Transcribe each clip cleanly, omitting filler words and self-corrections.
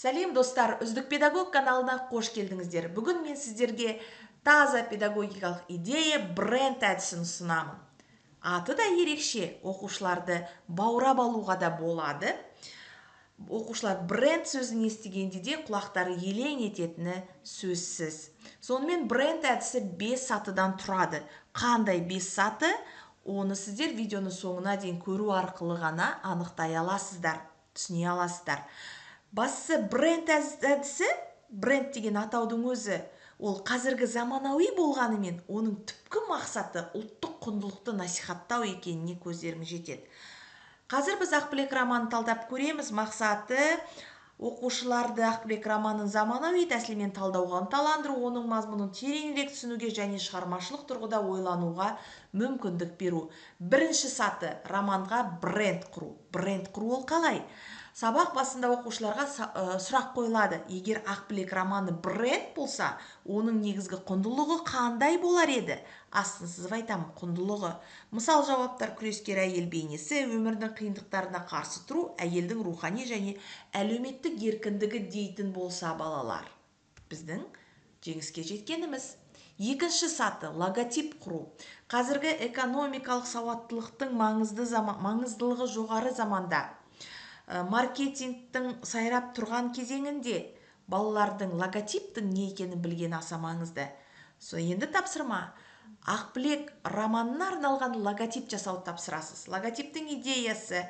Сәлем достар, Үздік педагог каналына қош келдіңіздер. Бүгін мен сіздерге таза педагогикалық идея бренд әдісін ұсынамын. Аты да ерекше, оқушыларды баурап алуға да болады. Оқушылар бренд сөзін естігенде де құлақтары елең ететіні сөзсіз. Сонымен бренд әдісі 5 сатыдан тұрады. Қандай 5 саты? Оны сіздер видеоны соңына дейін көру арқылы ғана анықтай аласыздар, түсіне аласыздар. Бастысы бренд әдісі, бренд деген атаудың өзі, ол қазіргі заманауи болғанымен, оның түпкі мақсаты ұлттық құндылықты насихаттау екеніне көздеріңіз жетеді. Қазір біз Ақбілек романын талдап көреміз. Мақсаты оқушыларды Ақбілек романын заманауи тәсілмен талдауға ынталандыру, оның мазмұнын тереңірек түсінуге және шығармашылық тұрғыда ойлануға мүмкіндік беру. Бірінші саты романға бренд құру. Бренд құру ол қалай? Сабақ басында оқушыларға сұрақ қойылады. Егер Ақбілек романы бренд болса, оның негізгі құндылығы қандай болар еді? Астын сызып айтамын, құндылығы. Мысал жауаптар: күрескер әйел бейнесі, өмірдің қиындықтарына қарсы тұру, әйелдің рухани және әлеуметтік еркіндігі дейтін болса балалар, біздің жеңіске жеткеніміз. Екінші саты логотип құру. Қазіргі экономикалық сауаттылықтың маңыздылығы жоғары заманда, маркетингтің сайрап тұрған кезеңінде балалардың логотиптің не екенін білген аса маңызды. Енді тапсырма: Ақбілек романына арналған логотип жасауды тапсырасыз. Логотиптің идеясы,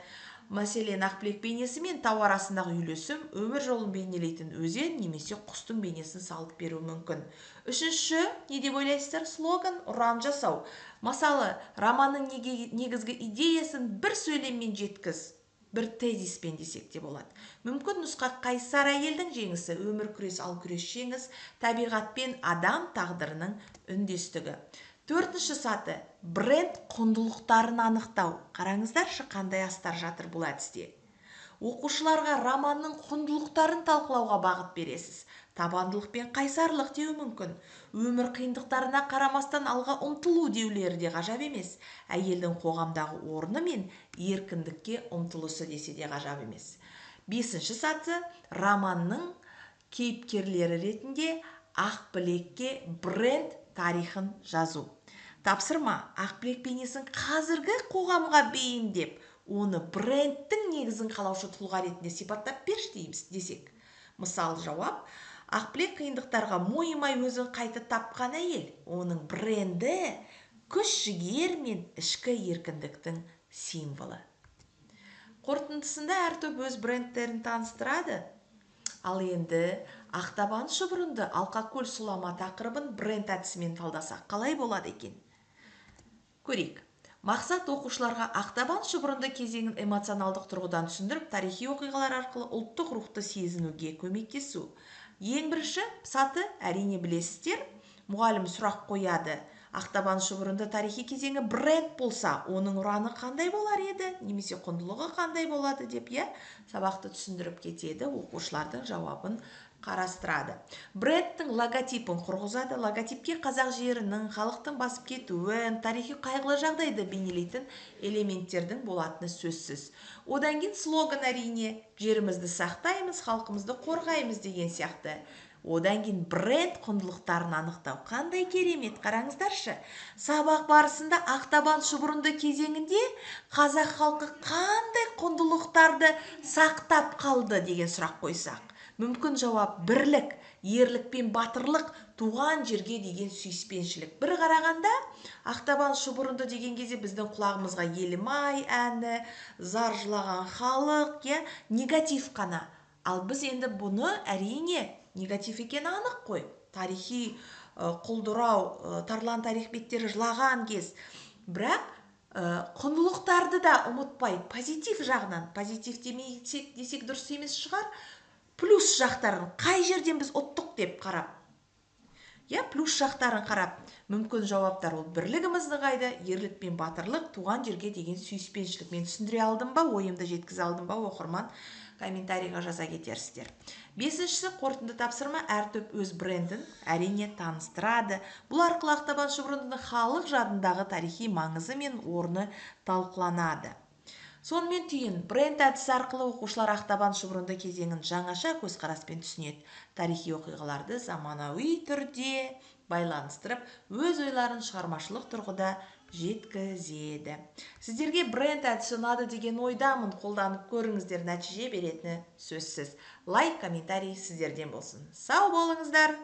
мәселен, Ақбілек бейнесі мен тау арасындағы үйлесім, өмір жолын бейнелейтін өзен немесе құстың бейнесін салып беру мүмкін. Үшінші, не деп ойлайсыздар? Слоган, ұран жасау. Мысалы, романның негізгі идеясын бір сөйлеммен жеткіз, бір тезиспен десек те болады. Мүмкін нұсқа: қайсар әйелдің жеңісі, өмір күрес, ал күрес жеңіс, табиғат пен адам тағдырының үндестігі. Төртінші саты бренд құндылықтарын анықтау. Қараңыздаршы, қандай астар жатыр бұл әдісте. Оқушыларға романның құндылықтарын талқылауға бағыт бересіз. Табандылық пен қайсарлық деу мүмкін. Өмір қиындықтарына қарамастан алға ұмтылу деулері де ғажап емес. Әйелдің қоғамдағы орны мен еркіндікке ұмтылысы десе де ғажап емес. Бесінші саты романның кейіпкерлері ретінде Ақбілекке бренд тарихын жазу. Тапсырма: Ақбілек бейнесін қазіргі қоғамға бейімдеп, оны брендтің негізін қалаушы тұлға ретінде сипаттап берші десек. Мысал жауап: Ақбілек қиындықтарға мойымай өзін қайта тапқан әйел. Оның бренді күш-жігер мен ішкі еркіндіктің символы. Қорытындысында әр топ өз брендтерін таныстырады. Ал енді ақтабан шұбырынды Алқакөл сұлама тақырыбын бренд әдісімен талдасақ қалай болады екен? Көрейік. Мақсат оқушыларға ақтабан шұбырынды кезеңін эмоционалдық тұрғыдан түсіндіріп, тарихи оқиғалар арқылы ұлттық рухты сезінуге көмектесу. Ең бірінші саты, әрине білесіздер, мұғалім сұрақ қояды: ақтабан шұбырынды тарихи кезеңі бренд болса, оның ұраны қандай болар еді, немесе құндылығы қандай болады деп, сабақты түсіндіріп кетеді, оқушылардың жауабын қарастырады. Брендтің логотипін құрғызады. Логотипке қазақ жерінің, халықтың басып кетуін, тарихи қайғылы жағдайды бейнелейтін элементтердің болатыны сөзсіз. Одан кейін слоган, әрине, жерімізді сақтаймыз, халқымызды қорғаймыз деген сияқты. Одан кейін бренд құндылықтарын анықтау. Қандай керемет, қараңыздаршы. Сабақ барысында ақтабан шұбырынды кезеңінде қазақ халқы қандай құндылықтарды сақтап қалды деген сұрақ қойсақ, мүмкін жауап: бірлік, ерлік пен батырлық, туған жерге деген сүйіспеншілік. Бір қарағанда ақтабан шұбырынды деген кезде біздің құлағымызға Елім-ай әні, зар жылаған халық, негатив қана. Ал біз енді бұны, әрине, негатив екені анық қой. Тарихи құлдырау, тарлан тарих беттері жылаған кез. Бірақ құндылықтарды да ұмытпай, позитив жағынан, позитив десек дұрыс емес шығар, плюс жақтарын қай жерден біз ұттық деп қарап, плюс жақтарын қарап, мүмкін жауаптар: ол бірлігімізді қайда, ерлік пен батырлық, туған жерге деген сүйіспеншілік. Мен түсіндіре алдым ба, ойымды жеткізе алдым ба, оқырман комментарийға жаза кетерсіздер. Бесіншісі, қорытынды тапсырма: әр топ өз брендін әрине таныстырады. Бұл арқылы ақтабан шұбырындының халық жадындағы тарихи маңызы мен орны талқыланады. Сонымен түйін, бренд әдісі арқылы оқушылар ақтабан шұбырынды кезеңін жаңаша көзқараспен түсінеді. Тарихи оқиғаларды заманауи түрде байланыстырып, өз ойларын шығармашылық тұрғыда жеткізеді. Сіздерге бренд әдісі ұнады деген ойдамын, қолданып көріңіздер, нәтиже беретіні сөзсіз. Лайк, комментарий сіздерден болсын. Сау болыңыздар!